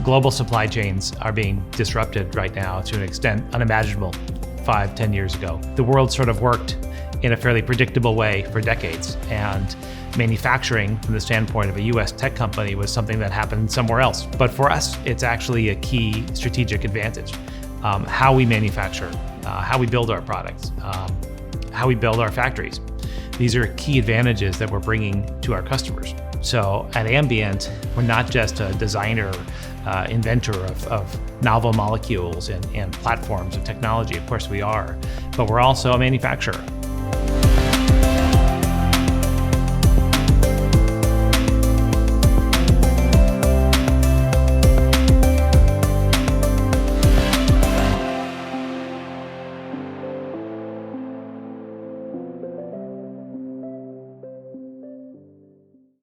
Global supply chains are being disrupted right now to an extent unimaginable 5-10 years ago. The world sort of worked in a fairly predictable way for decades, and manufacturing from the standpoint of a US tech company was something that happened somewhere else. But for us, it's actually a key strategic advantage. How we manufacture, how we build our products, how we build our factories. These are key advantages that we're bringing to our customers. So at Ambient, we're not just a designer, inventor of novel molecules and platforms of technology. Of course we are, but we're also a manufacturer.